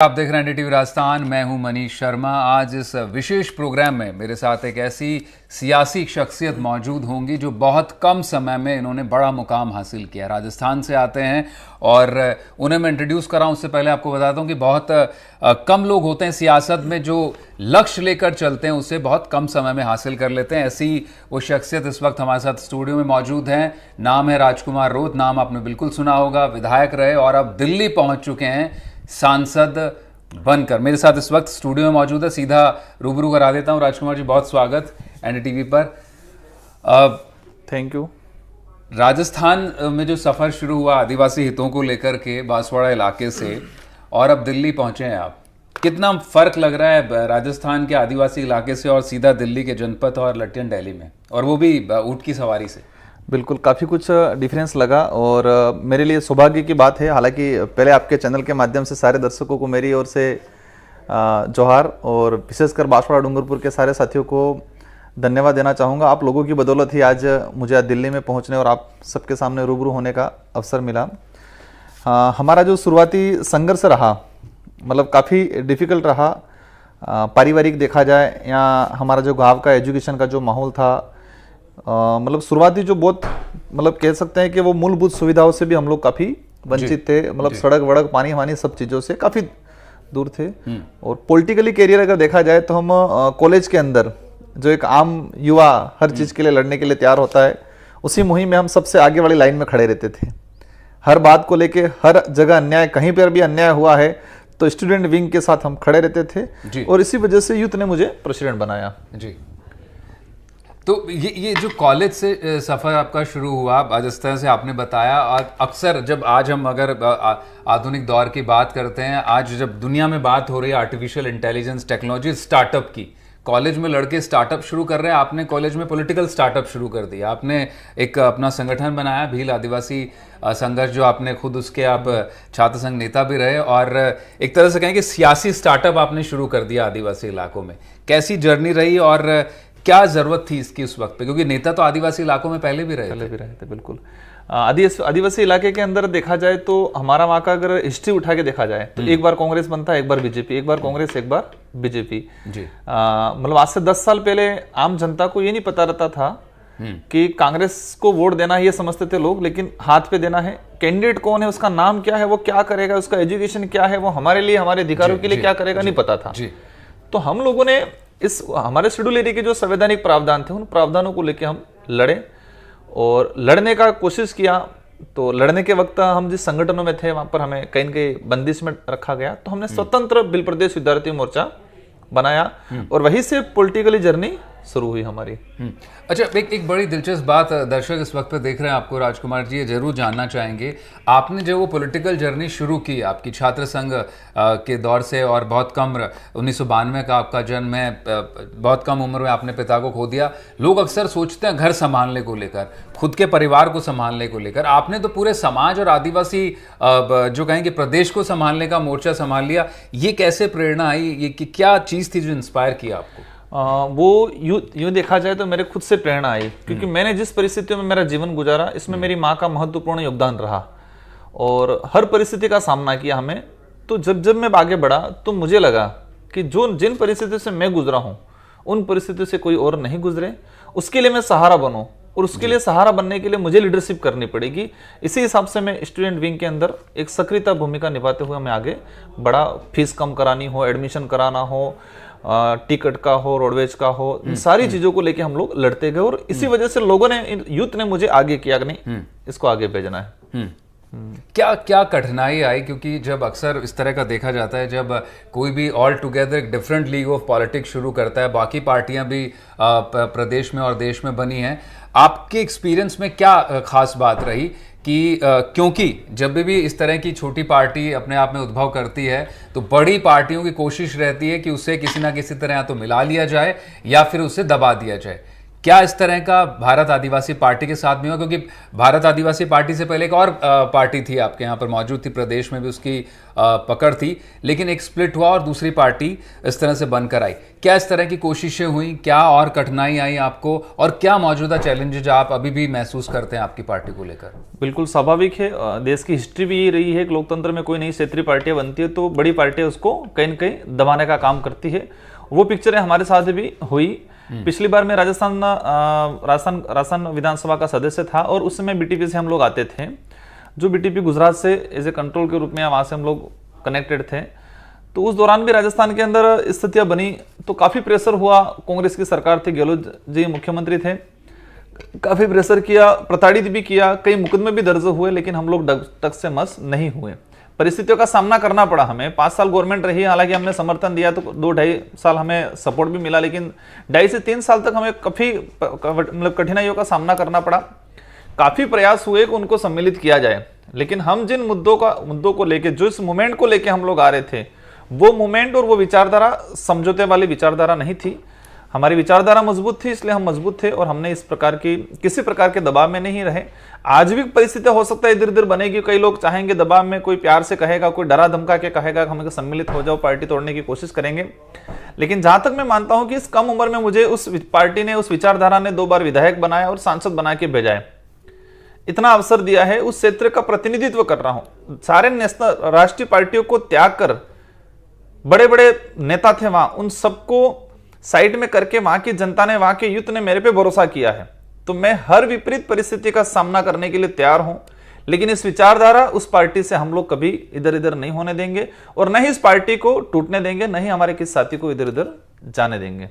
आप देख रहे हैं एनडीटीवी राजस्थान। मैं हूं मनीष शर्मा। आज इस विशेष प्रोग्राम में मेरे साथ एक ऐसी सियासी शख्सियत मौजूद होंगी जो बहुत कम समय में इन्होंने बड़ा मुकाम हासिल किया। राजस्थान से आते हैं और उन्हें मैं इंट्रोड्यूस कर रहा हूं। उससे पहले आपको बताता हूं कि बहुत कम लोग होते हैं सियासत में जो लक्ष्य लेकर चलते हैं उसे बहुत कम समय में हासिल कर लेते हैं। ऐसी वो शख्सियत इस वक्त हमारे साथ स्टूडियो में मौजूद हैं। नाम है राजकुमार रोत। नाम आपने बिल्कुल सुना होगा। विधायक रहे और अब दिल्ली पहुंच चुके हैं सांसद बनकर। मेरे साथ इस वक्त स्टूडियो में मौजूद है। सीधा रूबरू करा देता हूं। राजकुमार जी, बहुत स्वागत एनडीटीवी पर। Thank you. राजस्थान में जो सफर शुरू हुआ आदिवासी हितों को लेकर के बांसवाड़ा इलाके से, और अब दिल्ली पहुंचे हैं आप, कितना फर्क लग रहा है राजस्थान के आदिवासी इलाके से और सीधा दिल्ली के जनपद और लटियन दिल्ली में, और वो भी ऊँट की सवारी से? बिल्कुल, काफ़ी कुछ डिफरेंस लगा और मेरे लिए सौभाग्य की बात है। हालांकि पहले आपके चैनल के माध्यम से सारे दर्शकों को मेरी ओर से जोहार, और विशेषकर बांसवाड़ा डूंगरपुर के सारे साथियों को धन्यवाद देना चाहूँगा। आप लोगों की बदौलत ही आज मुझे आज दिल्ली में पहुँचने और आप सबके सामने रूबरू होने का अवसर मिला। हमारा जो शुरुआती संघर्ष रहा, मतलब काफ़ी डिफ़िकल्ट रहा। पारिवारिक देखा जाए या हमारा जो गाँव का एजुकेशन का जो माहौल था, मतलब शुरुआती जो बहुत, मतलब कह सकते हैं कि वो मूलभूत सुविधाओं से भी हम लोग काफ़ी वंचित थे। मतलब सड़क वड़क पानी वानी सब चीज़ों से काफ़ी दूर थे। और पॉलिटिकली कैरियर अगर देखा जाए तो हम कॉलेज के अंदर जो एक आम युवा हर चीज़ के लिए लड़ने के लिए तैयार होता है, उसी मुहिम में हम सबसे आगे वाली लाइन में खड़े रहते थे। हर बात को लेके, हर जगह अन्याय, कहीं पर भी अन्याय हुआ है तो स्टूडेंट विंग के साथ हम खड़े रहते थे, और इसी वजह से यूथ ने मुझे प्रेसिडेंट बनाया। जी, तो ये जो कॉलेज से सफ़र आपका शुरू हुआ, जिस तरह से आपने बताया, और अक्सर जब आज हम अगर आधुनिक दौर की बात करते हैं, आज जब दुनिया में बात हो रही है आर्टिफिशियल इंटेलिजेंस टेक्नोलॉजी स्टार्टअप की, कॉलेज में लड़के स्टार्टअप शुरू कर रहे हैं। आपने कॉलेज में पॉलिटिकल स्टार्टअप शुरू कर दिया। आपने एक अपना संगठन बनाया, भील आदिवासी संघर्ष, जो आपने खुद उसके आप छात्र संघ नेता भी रहे, और एक तरह से कहें कि सियासी स्टार्टअप आपने शुरू कर दिया आदिवासी इलाकों में। कैसी जर्नी रही और क्या जरूरत थी इसकी उस वक्त पे, क्योंकि नेता तो आदिवासी इलाकों में पहले भी रहे थे? बिल्कुल। आदिवासी इलाके के अंदर देखा जाए तो हमारा वहाँ का अगर हिस्ट्री उठा के देखा जाए तो एक बार कांग्रेस बनता है, एक बार बीजेपी, एक बार कांग्रेस, एक बार बीजेपी। मतलब आज से 10 साल पहले आम जनता को ये नहीं पता रहता था कि कांग्रेस को वोट देना है, ये समझते थे लोग, लेकिन हाथ पे देना है। कैंडिडेट कौन है, उसका नाम क्या है, वो क्या करेगा, उसका एजुकेशन क्या है, वो हमारे लिए, हमारे अधिकारों के लिए क्या करेगा, नहीं पता था। तो हम लोगों ने इस हमारे शेड्यूल एरिया के जो संवैधानिक प्रावधान थे, उन प्रावधानों को लेकर हम लड़े और लड़ने का कोशिश किया। तो लड़ने के वक्त हम जिस संगठनों में थे वहां पर हमें कहीं न कहीं बंदिश में रखा गया, तो हमने स्वतंत्र बिल प्रदेश विद्यार्थी मोर्चा बनाया और वहीं से पॉलिटिकली जर्नी शुरू हुई हमारी। अच्छा, एक बड़ी दिलचस्प बात दर्शक इस वक्त पे देख रहे हैं आपको, राजकुमार जी, ये जरूर जानना चाहेंगे, आपने जो वो पॉलिटिकल जर्नी शुरू की आपकी छात्र संघ के दौर से, और बहुत कम 1992 का आपका जन्म है, बहुत कम उम्र में आपने पिता को खो दिया। लोग अक्सर सोचते हैं घर संभालने को लेकर, खुद के परिवार को संभालने को लेकर, आपने तो पूरे समाज और आदिवासी जो कहेंगे प्रदेश को संभालने का मोर्चा संभाल लिया। ये कैसे प्रेरणा आई, ये क्या चीज़ थी जो इंस्पायर किया आपको? वो यूं देखा जाए तो मेरे खुद से प्रेरणा आई, क्योंकि मैंने जिस परिस्थितियों में मेरा जीवन गुजारा, इसमें मेरी माँ का महत्वपूर्ण योगदान रहा और हर परिस्थिति का सामना किया हमें। तो जब मैं आगे बढ़ा तो मुझे लगा कि जिन परिस्थितियों से मैं गुजरा हूँ, उन परिस्थितियों से कोई और नहीं गुजरे, उसके लिए मैं सहारा बनूं, और उसके लिए सहारा बनने के लिए मुझे लीडरशिप करनी पड़ेगी। इसी हिसाब से मैं स्टूडेंट विंग के अंदर एक सक्रियता भूमिका निभाते हुए मैं आगे बढ़ा। फीस कम करानी हो, एडमिशन कराना हो, टिकट का हो, रोडवेज का हो, सारी चीजों को लेके हम लोग लड़ते गए, और इसी वजह से लोगों ने, यूथ ने मुझे आगे किया कि नहीं, इसको आगे भेजना है। क्या क्या कठिनाई आई? क्योंकि जब अक्सर इस तरह का देखा जाता है, जब कोई भी ऑल टुगेदर एक डिफरेंट लीग ऑफ पॉलिटिक्स शुरू करता है, बाकी पार्टियां भी प्रदेश में और देश में बनी हैं, आपके एक्सपीरियंस में क्या खास बात रही कि क्योंकि जब भी इस तरह की छोटी पार्टी अपने आप में उद्भव करती है तो बड़ी पार्टियों की कोशिश रहती है कि उसे किसी ना किसी तरह या तो मिला लिया जाए या फिर उसे दबा दिया जाए। क्या इस तरह का भारत आदिवासी पार्टी के साथ में हुआ? क्योंकि भारत आदिवासी पार्टी से पहले एक और पार्टी थी आपके यहाँ पर मौजूद थी, प्रदेश में भी उसकी पकड़ थी, लेकिन एक स्प्लिट हुआ और दूसरी पार्टी इस तरह से बनकर आई। क्या इस तरह की कोशिशें हुई? क्या और कठिनाई आई आपको? और क्या मौजूदा चैलेंजेज आप अभी भी महसूस करते हैं आपकी पार्टी को लेकर? बिल्कुल स्वाभाविक है, देश की हिस्ट्री भी यही रही है कि लोकतंत्र में कोई नई क्षेत्रीय पार्टियां बनती है तो बड़ी पार्टियां उसको कहीं न कहीं दबाने का काम करती है। वो पिक्चरें हमारे साथ भी हुई। पिछली बार मैं राजस्थान विधानसभा का सदस्य था और उस समय बीटीपी से हम लोग आते थे, जो बीटीपी गुजरात से एज ए कंट्रोल के रूप में वहां से हम लोग कनेक्टेड थे। तो उस दौरान भी राजस्थान के अंदर स्थितियां बनी तो काफी प्रेशर हुआ। कांग्रेस की सरकार थी, गहलोत जी मुख्यमंत्री थे, काफी प्रेशर किया, प्रताड़ित भी किया, कई मुकदमे भी दर्ज हुए, लेकिन हम लोग टक से मस नहीं हुए। परिस्थितियों का सामना करना पड़ा हमें। 5 साल गवर्नमेंट रही, हालांकि हमने समर्थन दिया तो 2-2.5 साल हमें सपोर्ट भी मिला, लेकिन 2.5 से 3 साल तक हमें काफी मतलब कठिनाइयों का सामना करना पड़ा। काफी प्रयास हुए कि उनको सम्मिलित किया जाए, लेकिन हम जिन मुद्दों को लेके, जो इस मूवमेंट को लेके हम लोग आ रहे थे, वो मूवमेंट और वो विचारधारा समझौते वाली विचारधारा नहीं थी। हमारी विचारधारा मजबूत थी, इसलिए हम मजबूत थे और हमने इस प्रकार की किसी प्रकार के दबाव में नहीं रहे। आज भी परिस्थिति हो सकता है इधर उधर बनेगी, कई लोग चाहेंगे दबाव में, कोई प्यार से कहेगा, कोई डरा धमका के कहेगा कि हमें सम्मिलित हो जाओ, पार्टी तोड़ने की कोशिश करेंगे। लेकिन जहां तक मैं मानता हूं कि इस कम उम्र में मुझे उस पार्टी ने, उस विचारधारा ने 2 बार विधायक बनाया और सांसद बना के भेजा है, इतना अवसर दिया है, उस क्षेत्र का प्रतिनिधित्व कर रहा हूं। सारे नेशनल राष्ट्रीय पार्टियों को त्याग कर, बड़े बड़े नेता थे वहां, उन सबको साइड में करके वहां की जनता ने, वहां के यूथ ने मेरे पे भरोसा किया है। तो मैं हर विपरीत परिस्थिति का सामना करने के लिए तैयार हूं, लेकिन इस विचारधारा, उस पार्टी से हम लोग कभी इधर इधर नहीं होने देंगे और न ही इस पार्टी को टूटने देंगे, न ही हमारे किसी साथी को इधर उधर जाने देंगे।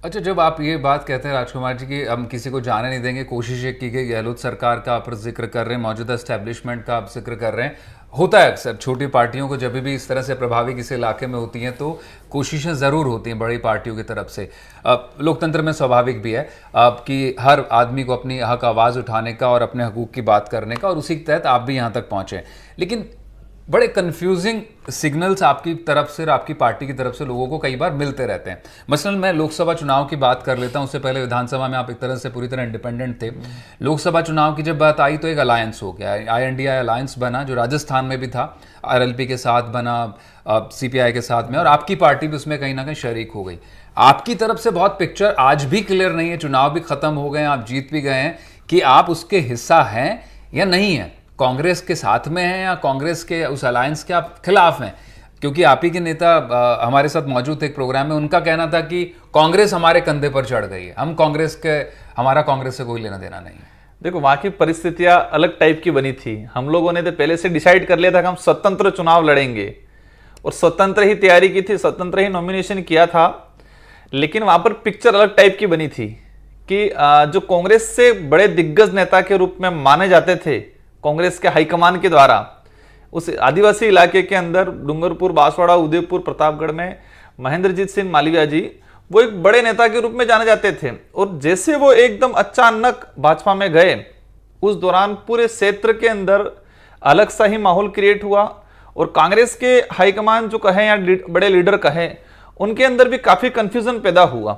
अच्छा, जब आप ये बात कहते हैं राजकुमार जी कि हम किसी को जाने नहीं देंगे, कोशिशें की गई, गहलोत सरकार का आप जिक्र कर रहे हैं, मौजूदा एस्टेब्लिशमेंट का आप जिक्र कर रहे हैं, होता है अक्सर छोटी पार्टियों को जब भी इस तरह से प्रभावी किसी इलाके में होती हैं तो कोशिशें ज़रूर होती हैं बड़ी पार्टियों की तरफ से। लोकतंत्र में स्वाभाविक भी है कि हर आदमी को अपनी हक आवाज़ उठाने का और अपने हकूक़ की बात करने का, और उसी के तहत आप भी यहाँ तक पहुँचे। लेकिन बड़े कंफ्यूजिंग सिग्नल्स आपकी तरफ से और आपकी पार्टी की तरफ से लोगों को कई बार मिलते रहते हैं। मसलन मैं लोकसभा चुनाव की बात कर लेता हूं, उससे पहले विधानसभा में आप एक तरह से पूरी तरह इंडिपेंडेंट थे। लोकसभा चुनाव की जब बात आई तो एक अलायंस हो गया, INDI अलायंस बना, जो राजस्थान में भी था, RLP के साथ बना, CPI के साथ में, और आपकी पार्टी भी उसमें कहीं ना कहीं शरीक हो गई। आपकी तरफ से बहुत पिक्चर आज भी क्लियर नहीं है, चुनाव भी खत्म हो गए हैं, आप जीत भी गए हैं, कि आप उसके हिस्सा हैं या नहीं है, कांग्रेस के साथ में हैं या कांग्रेस के उस अलायंस के आप खिलाफ हैं। क्योंकि आप ही के नेता हमारे साथ मौजूद थे एक प्रोग्राम में, उनका कहना था कि कांग्रेस हमारे कंधे पर चढ़ गई है, हमारा कांग्रेस से कोई लेना देना नहीं है। देखो, वहां की परिस्थितियां अलग टाइप की बनी थी। हम लोगों ने तो पहले से डिसाइड कर लिया था कि हम स्वतंत्र चुनाव लड़ेंगे और स्वतंत्र ही तैयारी की थी, स्वतंत्र ही नॉमिनेशन किया था। लेकिन वहां पर पिक्चर अलग टाइप की बनी थी कि जो कांग्रेस से बड़े दिग्गज नेता के रूप में माने जाते थे कांग्रेस के हाईकमान के द्वारा, उस आदिवासी इलाके के अंदर डूंगरपुर, बांसवाड़ा, उदयपुर, प्रतापगढ़ में महेंद्रजीत सिंह मालवीय जी वो एक बड़े नेता के रूप में जाने जाते थे। और जैसे वो एकदम अचानक भाजपा में गए, उस दौरान पूरे क्षेत्र के अंदर अलग सा ही माहौल क्रिएट हुआ और कांग्रेस के हाईकमान जो कहे या बड़े लीडर कहे, उनके अंदर भी काफी कंफ्यूजन पैदा हुआ।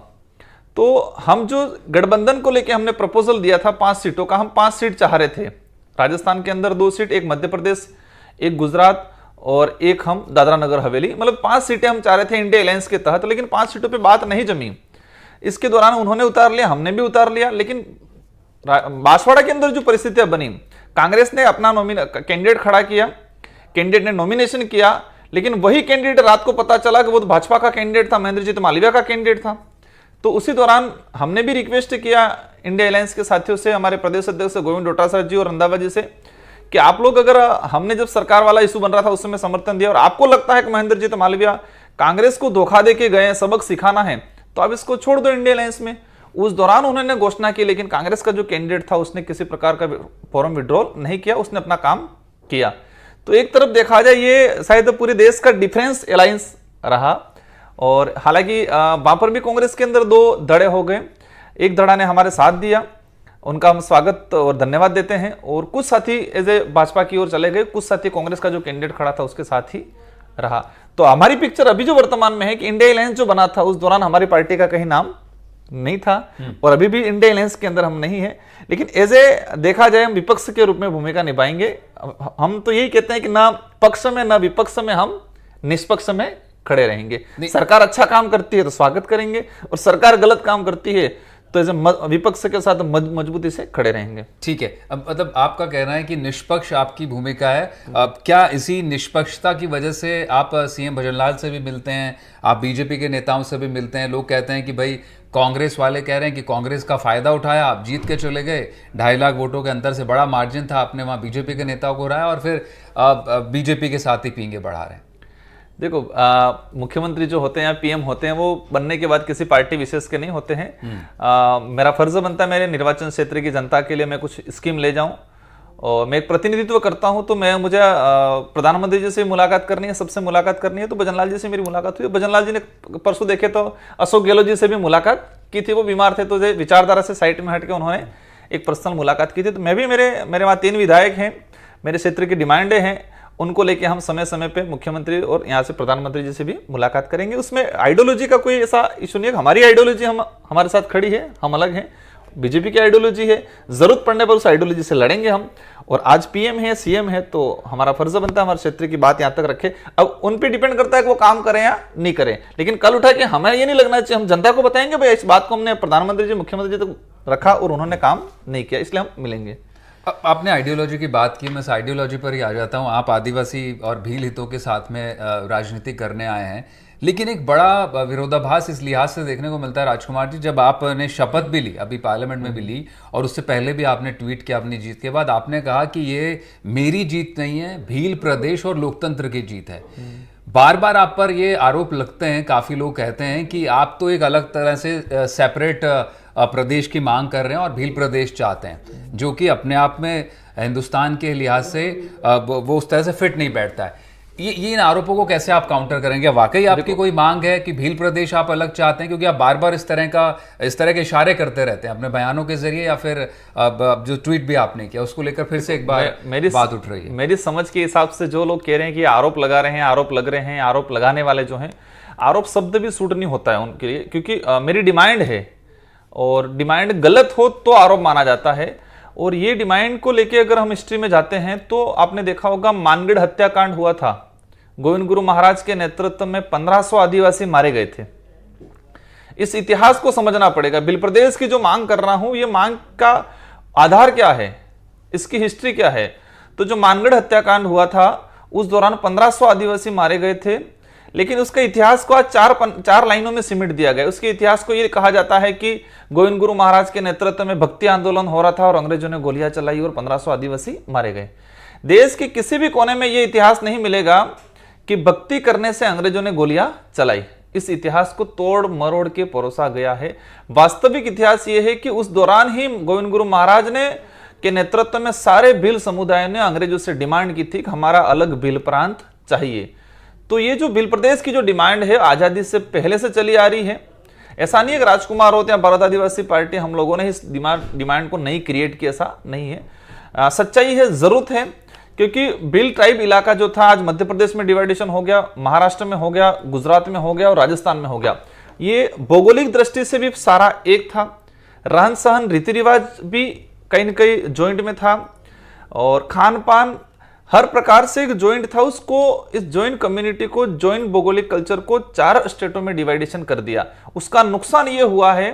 तो हम जो गठबंधन को लेकर हमने प्रपोजल दिया था 5 सीटों का, हम 5 सीट चाह रहे थे। राजस्थान के अंदर 2 सीट, एक मध्य प्रदेश, एक गुजरात और एक हम दादरा नगर हवेली, मतलब 5 सीटें हम चाह रहे थे इंडिया अलायंस के तहत। लेकिन 5 सीटों पे बात नहीं जमी। इसके दौरान उन्होंने उतार लिया, हमने भी उतार लिया। लेकिन बांसवाड़ा के अंदर जो परिस्थितियां बनी, कांग्रेस ने अपना कैंडिडेट खड़ा किया, कैंडिडेट ने नॉमिनेशन किया, लेकिन वही कैंडिडेट रात को पता चला कि वो तो भाजपा का कैंडिडेट था, महेंद्रजीत मालवीय का कैंडिडेट था। तो उसी दौरान हमने भी रिक्वेस्ट किया इंडिया अलायंस के साथियों से, हमारे प्रदेश अध्यक्ष गोविंद डोटासरा जी और रंधावा जी से, कि आप लोग अगर, हमने जब सरकार वाला इशू बन रहा था उस समय समर्थन दिया और आपको लगता है कि महेंद्रजीत मालवीय कांग्रेस को धोखा दे के गए, सबक सिखाना है, तो आप इसको छोड़ दो इंडिया अलायंस में। उस दौरान उन्होंने घोषणा की, लेकिन कांग्रेस का जो कैंडिडेट था उसने किसी प्रकार का फॉर्म विड्रॉल नहीं किया, उसने अपना काम किया। तो एक तरफ देखा जाए ये शायद पूरे देश का डिफरेंस अलायंस रहा। और हालांकि वहां पर भी कांग्रेस के अंदर 2 धड़े हो गए। एक धड़ा ने हमारे साथ दिया, उनका हम स्वागत और धन्यवाद देते हैं, और कुछ साथी एज ए भाजपा की ओर चले गए, कुछ साथी कांग्रेस का जो कैंडिडेट खड़ा था उसके साथ ही रहा। तो हमारी पिक्चर अभी जो वर्तमान में है कि इंडिया अलायंस जो बना था उस दौरान हमारी पार्टी का कहीं नाम नहीं था और अभी भी इंडिया अलायंस के अंदर हम नहीं है, लेकिन एज ए देखा जाए हम विपक्ष के रूप में भूमिका निभाएंगे। हम तो यही कहते हैं कि ना पक्ष में ना विपक्ष में, हम निष्पक्ष में खड़े रहेंगे। सरकार अच्छा काम करती है तो स्वागत करेंगे, और सरकार गलत काम करती है तो ऐसे विपक्ष के साथ मजबूती से खड़े रहेंगे। ठीक है, अब मतलब आपका कहना है कि निष्पक्ष आपकी भूमिका है। अब क्या इसी निष्पक्षता की वजह से आप सीएम भजनलाल से भी मिलते हैं, आप बीजेपी के नेताओं से भी मिलते हैं? लोग कहते हैं कि भाई कांग्रेस वाले कह रहे हैं कि कांग्रेस का फायदा उठाया, आप जीत के चले गए, 2.5 लाख वोटों के अंतर से बड़ा मार्जिन था, आपने वहां बीजेपी के नेताओं को हराया और फिर बीजेपी के साथ ही पींगे बढ़ा रहे हैं। देखो, मुख्यमंत्री जो होते हैं या पीएम होते हैं वो बनने के बाद किसी पार्टी विशेष के नहीं होते हैं। मेरा फर्ज बनता है मेरे निर्वाचन क्षेत्र की जनता के लिए मैं कुछ स्कीम ले जाऊं, और मैं एक प्रतिनिधित्व करता हूं, तो मुझे प्रधानमंत्री जी से मुलाकात करनी है, सबसे मुलाकात करनी है। तो भजनलाल जी से मेरी मुलाकात हुई। भजनलाल जी ने परसों देखे तो अशोक गहलोत जी से भी मुलाकात की थी, वो बीमार थे तो विचारधारा से साइड में हटके उन्होंने एक पर्सनल मुलाकात की थी। तो मैं भी मेरे वहाँ 3 विधायक हैं, मेरे क्षेत्र की डिमांडें हैं, उनको लेके हम समय समय पे मुख्यमंत्री और यहाँ से प्रधानमंत्री जी से भी मुलाकात करेंगे। उसमें आइडियोलॉजी का कोई ऐसा इशू नहीं है। हमारी आइडियोलॉजी हमारे साथ खड़ी है, हम अलग हैं। बीजेपी की आइडियोलॉजी है, जरूरत पड़ने पर उस आइडियोलॉजी से लड़ेंगे हम। और आज पीएम है, सीएम है, तो हमारा फर्ज बनता है हमारे क्षेत्र की बात यहाँ तक रखे। अब उन पे डिपेंड करता है कि वो काम करें या नहीं करें, लेकिन कल उठा के हमें ये नहीं लगना चाहिए, हम जनता को बताएंगे भाई इस बात को हमने प्रधानमंत्री जी मुख्यमंत्री जी तक रखा और उन्होंने काम नहीं किया, इसलिए हम मिलेंगे। आपने आइडियोलॉजी की बात की, मैं इस आइडियोलॉजी पर ही आ जाता हूँ। आप आदिवासी और भील हितों के साथ में राजनीति करने आए हैं, लेकिन एक बड़ा विरोधाभास इस लिहाज से देखने को मिलता है राजकुमार जी, जब आपने शपथ भी ली, अभी पार्लियामेंट में भी ली, और उससे पहले भी आपने ट्वीट किया अपनी जीत के बाद, आपने कहा कि ये मेरी जीत नहीं है, भील प्रदेश और लोकतंत्र की जीत है। बार बार आप पर ये आरोप लगते हैं, काफी लोग कहते हैं कि आप तो एक अलग तरह से सेपरेट प्रदेश की मांग कर रहे हैं और भील प्रदेश चाहते हैं, जो कि अपने आप में हिंदुस्तान के लिहाज से वो उस तरह से फिट नहीं बैठता है। ये इन आरोपों को कैसे आप काउंटर करेंगे? वाकई आपकी कोई मांग है कि भील प्रदेश आप अलग चाहते हैं? क्योंकि आप बार बार इस तरह के इशारे करते रहते हैं अपने बयानों के जरिए, या फिर जो ट्वीट भी आपने किया उसको लेकर फिर से एक बार बात उठ रही है। मेरी समझ के हिसाब से जो लोग कह रहे हैं कि आरोप लगा रहे हैं, आरोप लग रहे हैं, आरोप लगाने वाले जो हैं, आरोप शब्द भी सूट नहीं होता है उनके लिए, क्योंकि मेरी डिमांड है और डिमांड गलत हो तो आरोप माना जाता है। और ये डिमांड को लेके अगर हम हिस्ट्री में जाते हैं तो आपने देखा होगा मानगढ़ हत्याकांड हुआ था, गोविंद गुरु महाराज के नेतृत्व में 1500 आदिवासी मारे गए थे। इस इतिहास को समझना पड़ेगा। भील प्रदेश की जो मांग कर रहा हूं, ये मांग का आधार क्या है, इसकी हिस्ट्री क्या है? तो जो मानगढ़ हत्याकांड हुआ था उस दौरान 1500 आदिवासी मारे गए थे, लेकिन उसके इतिहास को आज चार लाइनों में सिमट दिया गया। उसके इतिहास को यह कहा जाता है कि गोविंद गुरु महाराज के नेतृत्व में भक्ति आंदोलन हो रहा था और अंग्रेजों ने गोलियां चलाई और 1500 आदिवासी मारे गए। देश के किसी भी कोने में यह इतिहास नहीं मिलेगा कि भक्ति करने से अंग्रेजों ने गोलियां चलाई। इस इतिहास को तोड़ मरोड़ के परोसा गया है। वास्तविक इतिहास यह है कि उस दौरान ही गोविंद गुरु महाराज ने के नेतृत्व में सारे भील समुदाय ने अंग्रेजों से डिमांड की थी कि हमारा अलग भील प्रांत चाहिए। तो ये जो भील प्रदेश की जो डिमांड है आजादी से पहले से चली आ रही है। ऐसा नहीं है कि राजकुमार होते हैं भारत आदिवासी पार्टी हम लोगों ने इस डिमांड को नहीं क्रिएट किया, ऐसा नहीं है। सच्चाई है, जरूरत है, क्योंकि भील ट्राइब इलाका जो था आज मध्य प्रदेश में डिवाइडेशन हो गया, महाराष्ट्र में हो गया, गुजरात में हो गया और राजस्थान में हो गया। ये भौगोलिक दृष्टि से भी सारा एक था, रहन सहन रीति रिवाज भी कहीं न कहीं ज्वाइंट में था, और खान पान हर प्रकार से एक ज्वाइंट था। उसको इस ज्वाइंट कम्युनिटी को, ज्वाइंट भौगोलिक कल्चर को 4 स्टेटों में डिवाइडेशन कर दिया। उसका नुकसान ये हुआ है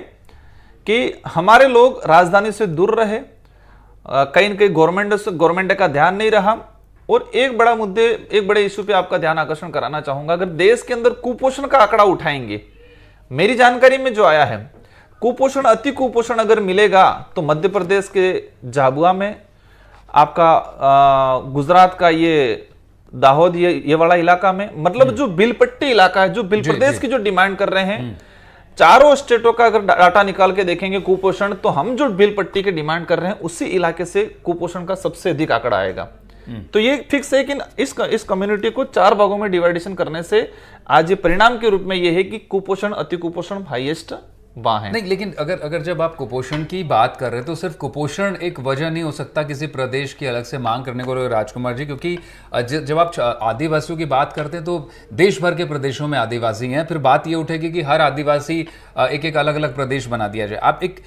कि हमारे लोग राजधानी से दूर रहे, कहीं न कहीं गवर्नमेंट का ध्यान नहीं रहा। और एक बड़े इशू पे आपका ध्यान आकर्षण कराना चाहूंगा। अगर देश के अंदर कुपोषण का आंकड़ा उठाएंगे, मेरी जानकारी में जो आया है, कुपोषण, अति कुपोषण अगर मिलेगा तो मध्य प्रदेश के झाबुआ में, आपका गुजरात का ये दाहोद, ये वाला इलाका में, मतलब जो बिलपट्टी इलाका है, जो बिल प्रदेश की जो डिमांड कर रहे हैं, चारों स्टेटों का अगर डाटा निकाल के देखेंगे कुपोषण, तो हम जो बिल पट्टी की डिमांड कर रहे हैं उसी इलाके से कुपोषण का सबसे अधिक आंकड़ा आएगा। तो ये फिक्स है कि इस कम्युनिटी को 4 भागों में डिवाइडेशन करने से आज ये परिणाम के रूप में ये है कि कुपोषण, अति कुपोषण हाईएस्ट वहाँ हैं। नहीं, लेकिन अगर जब आप कुपोषण की बात कर रहे हैं तो सिर्फ कुपोषण एक वजह नहीं हो सकता किसी प्रदेश की अलग से मांग करने को, राजकुमार जी, क्योंकि जब आप आदिवासियों की बात करते हैं तो देश भर के प्रदेशों में आदिवासी हैं। फिर बात ये उठेगी कि हर आदिवासी एक एक अलग अलग प्रदेश बना दिया जाए। आप एक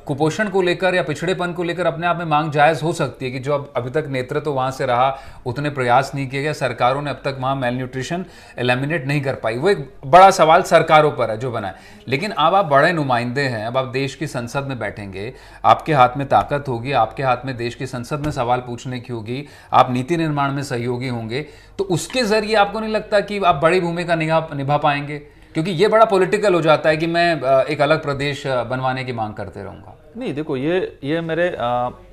कुपोषण को लेकर या पिछड़ेपन को लेकर अपने आप में मांग जायज़ हो सकती है कि जो अभी तक नेतृत्व वहाँ से रहा, उतने प्रयास नहीं किए गए, सरकारों ने अब तक वहाँ मेल न्यूट्रिशन एलिमिनेट नहीं कर पाई। वो एक बड़ा सवाल सरकारों पर है जो बना है। लेकिन अब आप बड़े नुमाइंदे हैं, अब आप देश की संसद में बैठेंगे, आपके हाथ में ताकत होगी, आपके हाथ में देश की संसद में सवाल पूछने की होगी, आप नीति निर्माण में सहयोगी होंगे, तो उसके जरिए आपको नहीं लगता कि आप बड़ी भूमिका निभा पाएंगे? क्योंकि ये बड़ा पॉलिटिकल हो जाता है कि मैं एक अलग प्रदेश बनवाने की मांग करते रहूंगा। नहीं, देखो, ये मेरे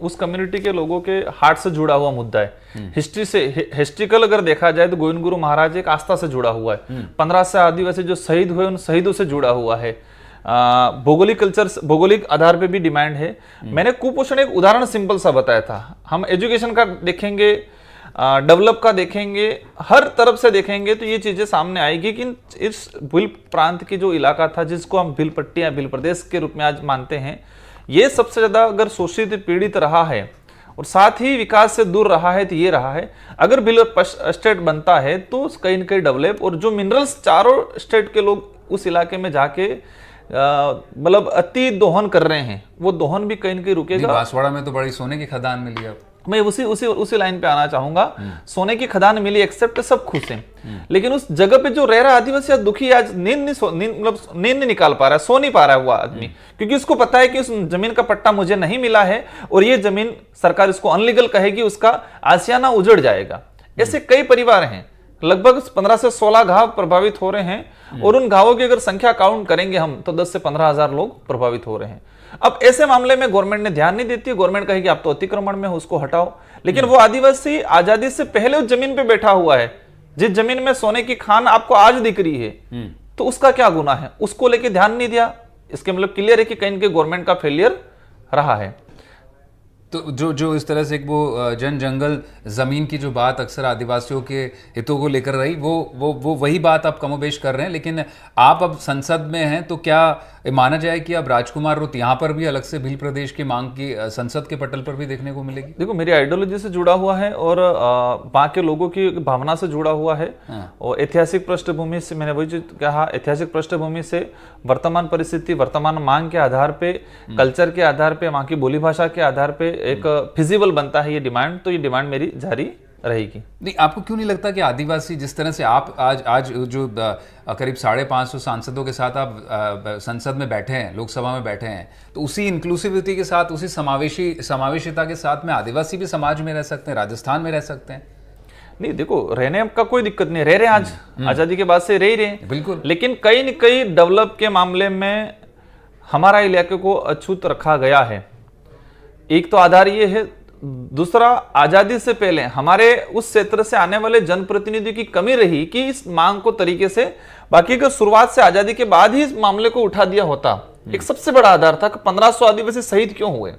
उस कम्युनिटी के लोगों के हार्ट से जुड़ा हुआ मुद्दा है। हिस्ट्री से, हिस्ट्रिकल अगर देखा जाए तो गोविंद गुरु महाराज एक आस्था से जुड़ा हुआ है। 15 से आदिवासी जो शहीद हुए उन शहीदों से जुड़ा हुआ है। भौगोलिक कल्चर, भौगोलिक आधार पे भी डिमांड है। मैंने कुपोषण एक उदाहरण सिंपल सा बताया था। हम एजुकेशन का देखेंगे, डेवलप का देखेंगे, हर तरफ से देखेंगे तो ये चीजें सामने आएगी कि इस भील प्रांत की जो इलाका था, जिसको हम भील पट्टी या भील प्रदेश के रूप में आज मानते हैं, ये सबसे ज्यादा अगर शोषित पीड़ित रहा है और साथ ही विकास से दूर रहा है तो ये रहा है। अगर भील स्टेट बनता है तो कहीं न कहीं डेवलप, और जो मिनरल्स चारों स्टेट के लोग उस इलाके में जाके मतलब अति दोहन कर रहे हैं, वो दोहन भी कहीं न कहीं रुकेगा। बांसवाड़ा में तो बड़ी सोने की खदान मिली। अब मैं उसी लाइन पे आना चाहूंगा। सोने की खदान मिली, एक्सेप्ट, सब खुश हैं, लेकिन उस जगह पे जो रह रहा आदिवासी आज दुखी, आज नींद नहीं निकाल पा रहा है, सो नहीं पा रहा है वो आदमी, क्योंकि उसको पता है कि उस जमीन का पट्टा मुझे नहीं मिला है और ये जमीन सरकार इसको अनलीगल कहेगी, उसका आशियाना उजड़ जाएगा। ऐसे कई परिवार हैं, लगभग 15 से 16 गांव प्रभावित हो रहे हैं, और उन गांवों की अगर संख्या काउंट करेंगे हम तो 10 से 15 हजार लोग प्रभावित हो रहे हैं। अब ऐसे मामले में गवर्नमेंट ने ध्यान नहीं देती। गवर्नमेंट कहेगी आप तो अतिक्रमण में हो, उसको हटाओ, लेकिन वो आदिवासी आजादी से पहले उस जमीन पे बैठा हुआ है, जिस जमीन में सोने की खान आपको आज दिख रही है, तो उसका क्या गुनाह है? उसको लेके ध्यान नहीं दिया। इसके मतलब क्लियर है कि कहीं के गवर्नमेंट का फेलियर रहा है। तो जो इस तरह से एक वो जन जंगल जमीन की जो बात अक्सर आदिवासियों के हितों को लेकर रही, वो वही बात आप कमोबेश कर रहे हैं। लेकिन आप अब संसद में हैं तो क्या माना जाए कि अब राजकुमार रुत यहाँ पर भी अलग से भील प्रदेश की मांग की संसद के पटल पर भी देखने को मिलेगी? देखो, मेरी आइडियोलॉजी से जुड़ा हुआ है और वहाँ के लोगों की भावना से जुड़ा हुआ है। और ऐतिहासिक पृष्ठभूमि से, मैंने वही चीज कहा, ऐतिहासिक पृष्ठभूमि से वर्तमान परिस्थिति, वर्तमान मांग के आधार पे, कल्चर के आधार पे, वहाँ की बोली भाषा के आधार पे एक फिजिबल बनता है ये डिमांड, तो ये डिमांड मेरी जारी रहेगी। नहीं, आपको क्यों नहीं लगता कि आदिवासी, जिस तरह से आप आज जो करीब 550 सांसदों के साथ आप संसद में बैठे हैं, लोकसभा में बैठे हैं, तो उसी इंक्लूसिविटी के साथ, उसी समावेशिता के साथ में आदिवासी भी समाज में रह सकते हैं, राजस्थान में रह सकते हैं? नहीं, देखो, रहने का कोई दिक्कत नहीं, रह रहे हैं, आज आजादी के बाद से रह ही रहे हैं, बिल्कुल। लेकिन कई न कई डेवलप के मामले में हमारा इलाके को अछूत रखा गया है। एक तो आधार ये है, दूसरा आजादी से पहले हमारे उस क्षेत्र से आने वाले जनप्रतिनिधि की कमी रही कि इस मांग को तरीके से, बाकी अगर शुरुआत से आजादी के बाद ही इस मामले को उठा दिया होता, एक सबसे बड़ा आधार था कि 1500 आदिवासी शहीद क्यों हुए।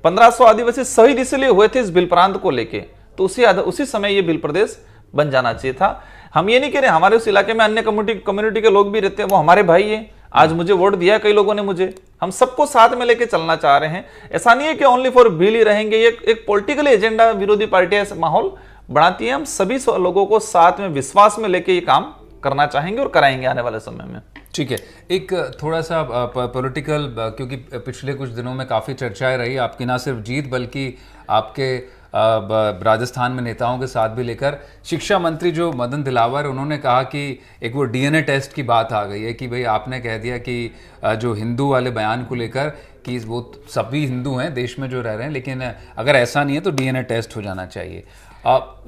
1500 आदिवासी शहीद इसलिए हुए थे इस भील प्रांत को लेके, तो उसी समय ये भील प्रदेश बन जाना चाहिए था। हम ये नहीं कह रहे हमारे उस इलाके में अन्य कम्युनिटी के लोग भी रहते हैं, वो हमारे भाई हैं, आज मुझे वोट दिया कई लोगों ने मुझे, हम सबको साथ में लेके चलना चाह रहे हैं। ऐसा नहीं है कि ओनली फॉर भील ही रहेंगे, ये एक पॉलिटिकल एजेंडा विरोधी पार्टियां माहौल बनाती है। हम सभी लोगों को साथ में विश्वास में लेके ये काम करना चाहेंगे और कराएंगे आने वाले समय में। ठीक है, एक थोड़ा सा पॉलिटिकल, क्योंकि पिछले कुछ दिनों में काफ़ी चर्चाएं रही आपकी, ना सिर्फ जीत बल्कि आपके राजस्थान में नेताओं के साथ भी लेकर। शिक्षा मंत्री जो मदन दिलावर, उन्होंने कहा कि एक वो डीएनए टेस्ट की बात आ गई है कि भाई आपने कह दिया कि जो हिंदू वाले बयान को लेकर कि वो सभी हिंदू हैं देश में जो रह रहे हैं, लेकिन अगर ऐसा नहीं है तो डीएनए टेस्ट हो जाना चाहिए।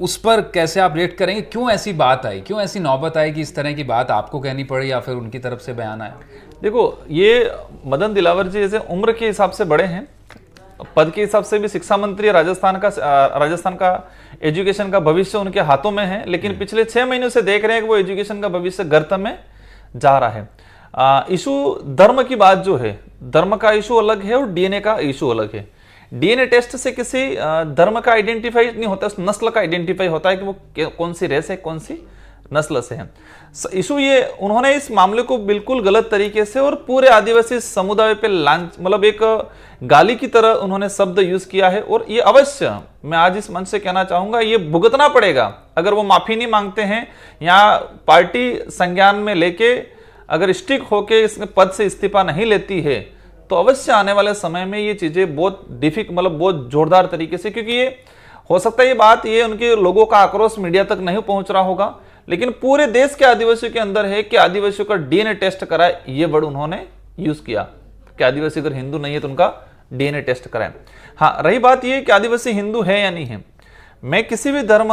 उस पर कैसे आप रिएक्ट करेंगे? क्यों ऐसी बात आई, क्यों ऐसी नौबत आई कि इस तरह की बात आपको कहनी पड़ी या फिर उनकी तरफ से बयान आया? देखो, ये मदन दिलावर जी जैसे उम्र के हिसाब से बड़े हैं, पद के हिसाब से भी शिक्षा मंत्री, राजस्थान का एजुकेशन का भविष्य उनके हाथों में है, लेकिन पिछले 6 महीनों से देख रहे हैं कि वो एजुकेशन का भविष्य गर्त में जा रहा है। इशू धर्म की बात जो है, धर्म का इशू अलग है और डीएनए का इशू अलग है। डीएनए टेस्ट से किसी धर्म का आइडेंटिफाई नहीं होता, उस नस्ल का आइडेंटिफाई होता है कि वो कौन सी रेस है, कौन सी नस्ल से हैं। इशू ये, उन्होंने इस मामले को बिल्कुल गलत तरीके से और पूरे आदिवासी समुदाय पे लांच, मतलब एक गाली की तरह उन्होंने शब्द यूज किया है। और ये अवश्य मैं आज इस मंच से कहना चाहूंगा, ये भुगतना पड़ेगा। अगर वो माफी नहीं मांगते हैं या पार्टी संज्ञान में लेके अगर स्टिक होके इस पद से इस्तीफा नहीं लेती है, तो अवश्य आने वाले समय में ये चीजें बहुत मतलब बहुत जोरदार तरीके से, क्योंकि ये हो सकता है ये बात, ये उनके लोगों का आक्रोश मीडिया तक नहीं पहुंच रहा होगा, लेकिन पूरे देश के आदिवासियों के अंदर है कि आदिवासियों का डीएनए टेस्ट कराए, ये वर्ड उन्होंने यूज किया कि आदिवासी अगर हिंदू नहीं है तो उनका डीएनए टेस्ट कराएं। हाँ, रही बात ये कि आदिवासी हिंदू है या नहीं है, मैं किसी भी धर्म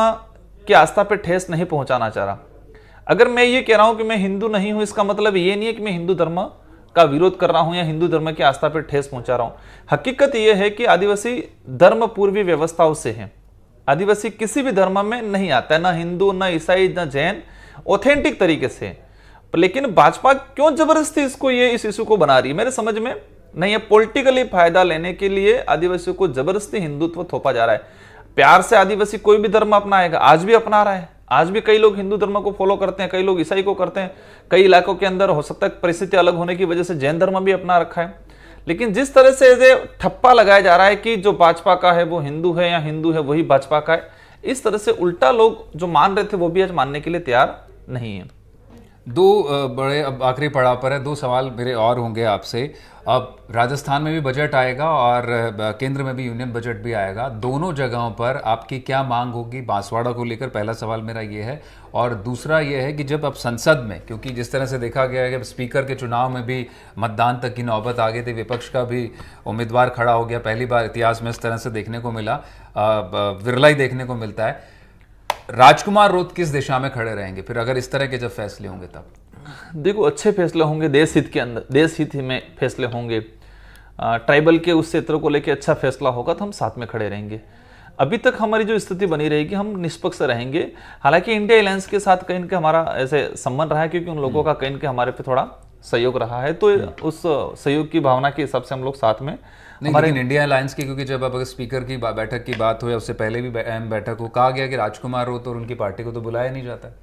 की आस्था पे ठेस नहीं पहुंचाना चाह रहा। अगर मैं ये कह रहा हूं कि मैं हिंदू नहीं हूं, इसका मतलब ये नहीं है कि मैं हिंदू धर्म का विरोध कर रहा हूं या हिंदू धर्म की आस्था पर ठेस पहुंचा रहा हूं। हकीकत यह है कि आदिवासी धर्म पूर्वी व्यवस्थाओं से है। आदिवासी किसी भी धर्म में नहीं आता है, ना हिंदू, ना ईसाई, ना जैन, ऑथेंटिक तरीके से। लेकिन भाजपा क्यों जबरदस्ती इसको, ये इस इशू को बना रही है, मेरे समझ में नहीं है। पॉलिटिकली फायदा लेने के लिए आदिवासियों को जबरदस्ती हिंदुत्व थोपा जा रहा है। प्यार से आदिवासी कोई भी धर्म अपनाएगा, आज भी अपना रहा है। आज भी कई लोग हिंदू धर्म को फॉलो करते हैं, कई लोग ईसाई को करते हैं, कई इलाकों के अंदर हो सकता है परिस्थिति अलग होने की वजह से जैन धर्म भी अपना रखा है। लेकिन जिस तरह से ठप्पा लगाया जा रहा है कि जो भाजपा का है वो हिंदू है या हिंदू है वही भाजपा का है, इस तरह से उल्टा लोग जो मान रहे थे वो भी आज मानने के लिए तैयार नहीं है। दो बड़े, अब आखिरी पड़ाव पर है, दो सवाल मेरे और होंगे आपसे। अब राजस्थान में भी बजट आएगा और केंद्र में भी यूनियन बजट भी आएगा, दोनों जगहों पर आपकी क्या मांग होगी बांसवाड़ा को लेकर? पहला सवाल मेरा ये है। और दूसरा ये है कि जब अब संसद में, क्योंकि जिस तरह से देखा गया है कि स्पीकर के चुनाव में भी मतदान तक की नौबत आ गई थी, विपक्ष का भी उम्मीदवार खड़ा हो गया, पहली बार इतिहास में इस तरह से देखने को मिला, विरला ही देखने को मिलता है। राजकुमार रोत किस दिशा में खड़े रहेंगे फिर अगर इस तरह के जब फैसले होंगे तब? देखो, अच्छे फैसले होंगे, देश हित के अंदर, देश हित में फैसले होंगे, ट्राइबल के उस क्षेत्र को लेकर अच्छा फैसला होगा तो हम साथ में खड़े रहेंगे। अभी तक हमारी जो स्थिति बनी रहेगी, हम निष्पक्ष रहेंगे। हालांकि इंडिया अलायंस के साथ कहीं के हमारा ऐसे संबंध रहा है, क्योंकि उन लोगों का कहीं के हमारे पे थोड़ा सहयोग रहा है, तो उस सहयोग की भावना के हिसाब से हम लोग साथ में हमारे इंडिया अलायंस की, क्योंकि जब अब स्पीकर की बैठक की बात हो या उससे पहले भी अहम बैठक हो, कहा गया कि राजकुमार रोत और उनकी पार्टी को तो बुलाया नहीं जाता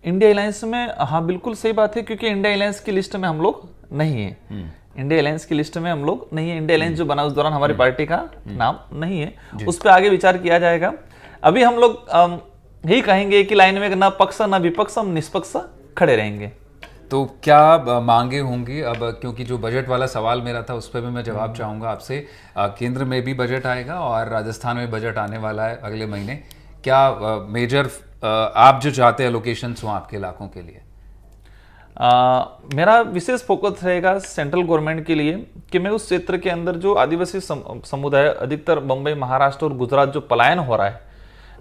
इंडिया अलायंस में। हाँ, बिल्कुल सही बात है, क्योंकि इंडिया अलायंस की लिस्ट में हम लोग नहीं है। इंडिया अलायंस की लिस्ट में हम लोग नहीं है। इंडिया अलायंस जो बना उस दौरान हमारी पार्टी का नाम नहीं है, उस पर आगे विचार किया जाएगा। अभी हम लोग यही कहेंगे कि लाइन में ना पक्ष ना विपक्ष, हम निष्पक्ष खड़े रहेंगे। तो क्या मांगे होंगी अब, क्योंकि जो बजट वाला सवाल मेरा था उस पर भी मैं जवाब चाहूँगा आपसे। केंद्र में भी बजट आएगा और राजस्थान में बजट आने वाला है अगले महीने। क्या मेजर आप जो चाहते हैं लोकेशंस हो आपके इलाकों के लिए? मेरा विशेष फोकस रहेगा सेंट्रल गवर्नमेंट के लिए कि मैं उस क्षेत्र के अंदर जो आदिवासी समुदाय, अधिकतर बम्बई, महाराष्ट्र और गुजरात जो पलायन हो रहा है,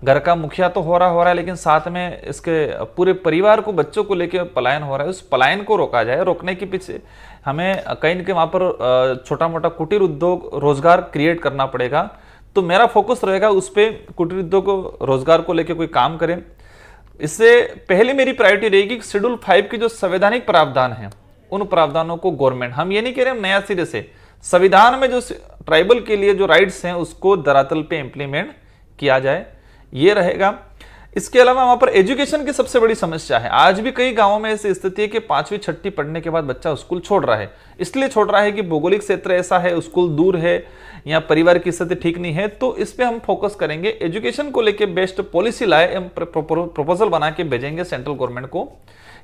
घर का मुखिया तो हो रहा है, लेकिन साथ में इसके पूरे परिवार को, बच्चों को लेकर पलायन हो रहा है, उस पलायन को रोका जाए। रोकने के पीछे हमें कहीं के वहाँ पर छोटा मोटा कुटीर उद्योग, रोजगार क्रिएट करना पड़ेगा। तो मेरा फोकस रहेगा उस पर, कुटीर उद्योग को, रोजगार को लेकर कोई काम करें। इससे पहले मेरी प्रायोरिटी रहेगी कि शेड्यूल 5 के जो संवैधानिक प्रावधान हैं, उन प्रावधानों को गवर्नमेंट, हम ये नहीं कह रहे हम नया सिरे से, संविधान में जो ट्राइबल के लिए जो राइट्स हैं उसको धरातल पे इंप्लीमेंट किया जाए, ये रहेगा। इसके अलावा वहां पर एजुकेशन की सबसे बड़ी समस्या है। आज भी कई गांवों में ऐसी स्थिति है कि 5वीं 6ठी पढ़ने के बाद बच्चा स्कूल छोड़ रहा है। इसलिए छोड़ रहा है कि भौगोलिक क्षेत्र ऐसा है, स्कूल दूर है या परिवार की स्थिति ठीक नहीं है। तो इस पे हम फोकस करेंगे, एजुकेशन को लेके बेस्ट पॉलिसी लाए, हम प्रपोजल बना के भेजेंगे सेंट्रल गवर्नमेंट को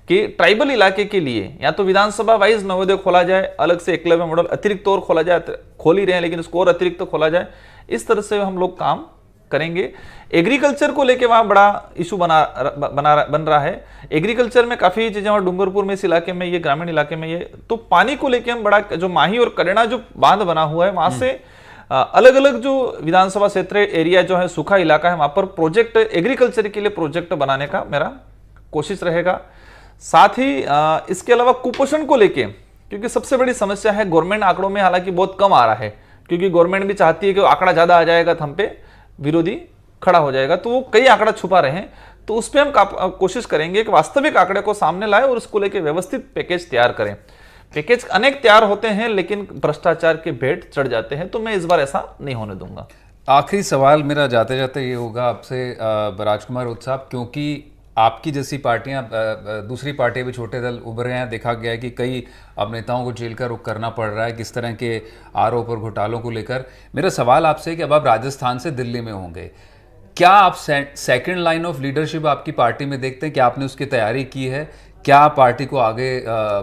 कि ट्राइबल इलाके के लिए या तो विधानसभा वाइज नवोदय खोला जाए, अलग से एकलव्य मॉडल अतिरिक्त और खोला जाए, खोल ही रहे हैं लेकिन उसको और अतिरिक्त खोला जाए। इस तरह से हम लोग काम करेंगे। एग्रीकल्चर को लेके वहां बड़ा इशू बन रहा है। एग्रीकल्चर में काफी चीजें, और डूंगरपुर में, इस इलाके में, ये ग्रामीण इलाके में, ये तो पानी को लेके हम बड़ा, जो माही और करेणा जो बांध बना हुआ है, वहां से अलग अलग जो विधानसभा क्षेत्र एरिया जो है, सूखा इलाका है, वहां पर प्रोजेक्ट, एग्रीकल्चर के लिए प्रोजेक्ट बनाने का मेरा कोशिश रहेगा। साथ ही इसके अलावा कुपोषण को लेके, क्योंकि सबसे बड़ी समस्या है, गवर्नमेंट आंकड़ों में हालांकि बहुत कम आ रहा है, क्योंकि गवर्नमेंट भी चाहती है कि आंकड़ा ज्यादा आ जाएगा तो हम पे विरोधी खड़ा हो जाएगा, तो वो कई आंकड़ा छुपा रहे हैं। तो उस पर हम कोशिश करेंगे कि वास्तविक आंकड़े को सामने लाए और उसको लेके व्यवस्थित पैकेज तैयार करें। पैकेज अनेक तैयार होते हैं लेकिन भ्रष्टाचार के भेंट चढ़ जाते हैं, तो मैं इस बार ऐसा नहीं होने दूंगा। आखिरी सवाल मेरा जाते जाते ये होगा आपसे राजकुमार रोत साहब, क्योंकि आपकी जैसी पार्टियां, दूसरी पार्टियां भी छोटे दल उभरे हैं, देखा गया है कि कई अब नेताओं को जेल का रुख करना पड़ रहा है किस तरह के आरोप और घोटालों को लेकर। मेरा सवाल आपसे है कि अब आप राजस्थान से दिल्ली में होंगे, क्या आप सेकंड लाइन ऑफ लीडरशिप आपकी पार्टी में देखते हैं? क्या आपने उसकी तैयारी की है? क्या आप पार्टी को आगे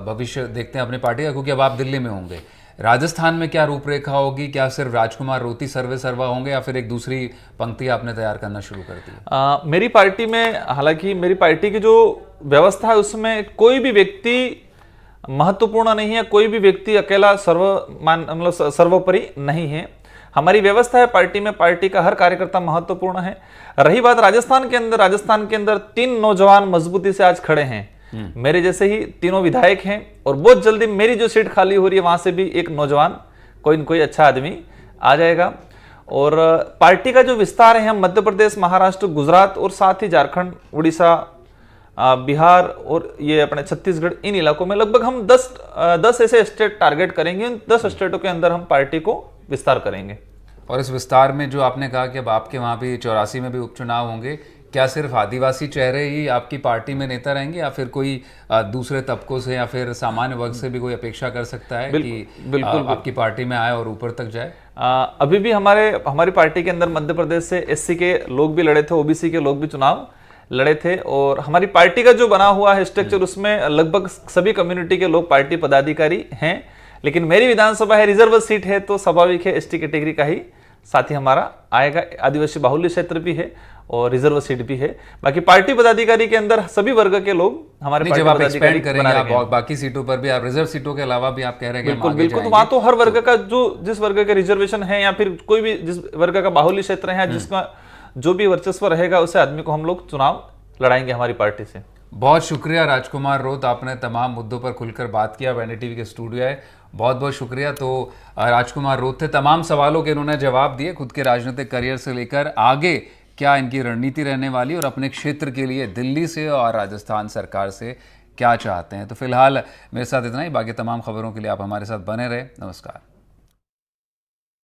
भविष्य देखते हैं अपनी पार्टी का? क्योंकि अब आप दिल्ली में होंगे, राजस्थान में क्या रूपरेखा होगी? क्या सिर्फ राजकुमार रोती सर्वे सर्वा होंगे या फिर एक दूसरी पंक्ति आपने तैयार करना शुरू कर दी? मेरी पार्टी में, हालांकि मेरी पार्टी की जो व्यवस्था है उसमें कोई भी व्यक्ति महत्वपूर्ण नहीं है, कोई भी व्यक्ति अकेला मतलब सर्वोपरि नहीं है। हमारी व्यवस्था है पार्टी में, पार्टी का हर कार्यकर्ता महत्वपूर्ण है। रही बात राजस्थान के अंदर 3 नौजवान मजबूती से आज खड़े हैं। मेरे जैसे ही 3 विधायक हैं और बहुत जल्दी मेरी जो सीट खाली हो रही है वहां से भी एक नौजवान, कोई न कोई अच्छा आदमी आ जाएगा। और पार्टी का जो विस्तार है, हम मध्य प्रदेश, महाराष्ट्र, गुजरात और साथ ही झारखंड, उड़ीसा, बिहार और ये अपने छत्तीसगढ़, इन इलाकों में लगभग हम 10 ऐसे स्टेट टारगेट करेंगे। उन 10 स्टेटों के अंदर हम पार्टी को विस्तार करेंगे। और इस विस्तार में जो आपने कहा कि अब आपके वहाँ भी 84 में भी उपचुनाव होंगे, क्या सिर्फ आदिवासी चेहरे ही आपकी पार्टी में नेता रहेंगे या फिर कोई दूसरे तबकों से या फिर सामान्य वर्ग से भी कोई अपेक्षा कर सकता है कि बिल्कुल आपकी पार्टी में आए और ऊपर तक जाए? अभी भी हमारी पार्टी के अंदर मध्य प्रदेश से एससी के लोग भी लड़े थे, ओबीसी के लोग भी चुनाव लड़े थे। और हमारी पार्टी का जो बना हुआ है स्ट्रक्चर, उसमें लगभग सभी कम्युनिटी के लोग पार्टी पदाधिकारी हैं। लेकिन मेरी विधानसभा है, रिजर्व सीट है, तो स्वाभाविक है एसटी कैटेगरी का ही साथी हमारा आएगा। आदिवासी बाहुल्य क्षेत्र भी है और रिजर्व सीट भी है। बाकी पार्टी पदाधिकारी के अंदर सभी वर्ग के लोग हमारे जब आप एक्सपेंड करेंगे आप बाकी सीटों पर भी, आप रिजर्व सीटों के अलावा भी आप कह रहे हैं बिल्कुल बिल्कुल, तो वहां तो हर वर्ग का जिस वर्ग का रिजर्वेशन है या फिर कोई भी जिस वर्ग का बाहुल्य क्षेत्र है, जिसका जो भी वर्चस्व रहेगा उसे आदमी को हम लोग चुनाव लड़ाएंगे हमारी पार्टी से। बहुत शुक्रिया राजकुमार रोत, आपने तमाम मुद्दों पर खुलकर बात किया, वैनिटी टीवी के स्टूडियो है, बहुत बहुत शुक्रिया। तो राजकुमार रोत थे, तमाम सवालों के इन्होंने जवाब दिए, खुद के राजनीतिक करियर से लेकर आगे क्या इनकी रणनीति रहने वाली और अपने क्षेत्र के लिए दिल्ली से और राजस्थान सरकार से क्या चाहते हैं। तो फिलहाल मेरे साथ इतना ही, बाकी तमाम खबरों के लिए आप हमारे साथ बने रहे। नमस्कार।